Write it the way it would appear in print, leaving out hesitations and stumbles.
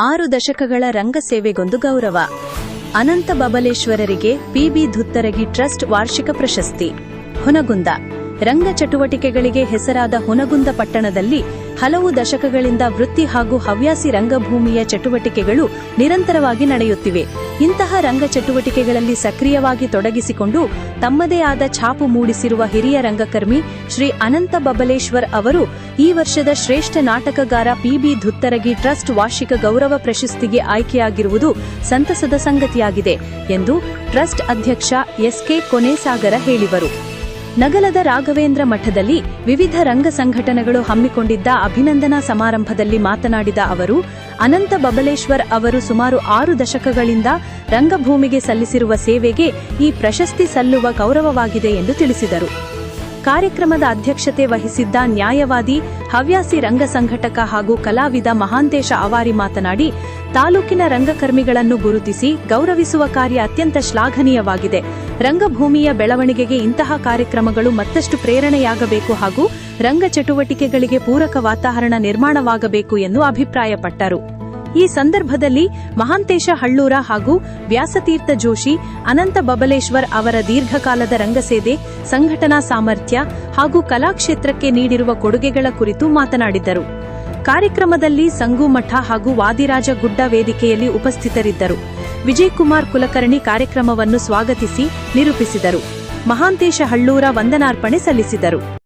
6 ದಶಕಗಳ ರಂಗಸೇವೆಗೊಂದು ಗೌರವ. ಅನಂತ ಬಬಲೇಶ್ವರರಿಗೆ PB Dhuttaragi trust ವಾರ್ಷಿಕ ಪ್ರಶಸ್ತಿ. ಹುನಗುಂದ ರಂಗ ಚಟುವಟಿಕೆಗಳಿಗೆ ಹೆಸರಾದ ಹುನಗುಂದ ಪಟ್ಟಣದಲ್ಲಿ ಹಲವು ದಶಕಗಳಿಂದ ವೃತ್ತಿ ಹಾಗೂ ಹವ್ಯಾಸಿ ರಂಗಭೂಮಿಯ ಚಟುವಟಿಕೆಗಳು ನಿರಂತರವಾಗಿ ನಡೆಯುತ್ತಿವೆ. ಇಂತಹ ರಂಗ ಚಟುವಟಿಕೆಗಳಲ್ಲಿ ಸಕ್ರಿಯವಾಗಿ ತೊಡಗಿಸಿಕೊಂಡು ತಮ್ಮದೇ ಆದ ಛಾಪು ಮೂಡಿಸಿರುವ ಹಿರಿಯ ರಂಗಕರ್ಮಿ ಶ್ರೀ ಅನಂತ ಬಬಲೇಶ್ವರ್ ಅವರು ಈ ವರ್ಷದ ಶ್ರೇಷ್ಠ ನಾಟಕಗಾರ ಪಿಬಿ ಧುತ್ತರಗಿ ಟ್ರಸ್ಟ್ ವಾರ್ಷಿಕ ಗೌರವ ಪ್ರಶಸ್ತಿಗೆ ಆಯ್ಕೆಯಾಗಿರುವುದು ಸಂತಸದ ಸಂಗತಿಯಾಗಿದೆ ಎಂದು ಟ್ರಸ್ಟ್ ಅಧ್ಯಕ್ಷ ಎಸ್ಕೆ ಕೊನೆಸಾಗರ ಹೇಳಿದರು. ನಗಲದ ರಾಘವೇಂದ್ರ ಮಠದಲ್ಲಿ ವಿವಿಧ ರಂಗ ಸಂಘಟನೆಗಳು ಹಮ್ಮಿಕೊಂಡಿದ್ದ ಅಭಿನಂದನಾ ಸಮಾರಂಭದಲ್ಲಿ ಮಾತನಾಡಿದ ಅವರು, ಅನಂತ ಬಬಲೇಶ್ವರ್ ಅವರು ಸುಮಾರು 6 ದಶಕಗಳಿಂದ ರಂಗಭೂಮಿಗೆ ಸಲ್ಲಿಸಿರುವ ಸೇವೆಗೆ ಈ ಪ್ರಶಸ್ತಿ ಸಲ್ಲುವ ಗೌರವವಾಗಿದೆ ಎಂದು ತಿಳಿಸಿದರು. ಕಾರ್ಯಕ್ರಮದ ಅಧ್ಯಕ್ಷತೆ ವಹಿಸಿದ್ದ ನ್ಯಾಯವಾದಿ, ಹವ್ಯಾಸಿ ರಂಗ ಸಂಘಟಕ ಹಾಗೂ ಕಲಾವಿದ ಮಹಾಂತೇಶ ಅವಾರಿ ಮಾತನಾಡಿ, ತಾಲೂಕಿನ ರಂಗಕರ್ಮಿಗಳನ್ನು ಗುರುತಿಸಿ ಗೌರವಿಸುವ ಕಾರ್ಯ ಅತ್ಯಂತ ಶ್ಲಾಘನೀಯವಾಗಿದೆ. ರಂಗಭೂಮಿಯ ಬೆಳವಣಿಗೆಗೆ ಇಂತಹ ಕಾರ್ಯಕ್ರಮಗಳು ಮತ್ತಷ್ಟು ಪ್ರೇರಣೆಯಾಗಬೇಕು ಹಾಗೂ ರಂಗ ಚಟುವಟಿಕೆಗಳಿಗೆ ಪೂರಕ ವಾತಾವರಣ ನಿರ್ಮಾಣವಾಗಬೇಕು ಎಂದು ಅಭಿಪ್ರಾಯಪಟ್ಟರು. ಈ ಸಂದರ್ಭದಲ್ಲಿ ಮಹಾಂತೇಶ ಹಳ್ಳೂರ ಹಾಗೂ ವ್ಯಾಸತೀರ್ಥ ಜೋಶಿ ಅನಂತ ಬಬಲೇಶ್ವರ್ ಅವರ ದೀರ್ಘಕಾಲದ ರಂಗಸೇವೆ, ಸಂಘಟನಾ ಸಾಮರ್ಥ್ಯ ಹಾಗೂ ಕಲಾಕ್ಷೇತ್ರಕ್ಕೆ ನೀಡಿರುವ ಕೊಡುಗೆಗಳ ಕುರಿತು ಮಾತನಾಡಿದರು. ಕಾರ್ಯಕ್ರಮದಲ್ಲಿ ಸಂಗೂಮಠ ಹಾಗೂ ವಾದಿರಾಜ ಗುಡ್ಡ ವೇದಿಕೆಯಲ್ಲಿ ಉಪಸ್ಥಿತರಿದ್ದರು. ವಿಜಯಕುಮಾರ್ ಕುಲಕರ್ಣಿ ಕಾರ್ಯಕ್ರಮವನ್ನು ಸ್ವಾಗತಿಸಿ ನಿರೂಪಿಸಿದರು. ಮಹಾಂತೇಶ ಹಳ್ಳೂರ ವಂದನಾರ್ಪಣೆ ಸಲ್ಲಿಸಿದರು.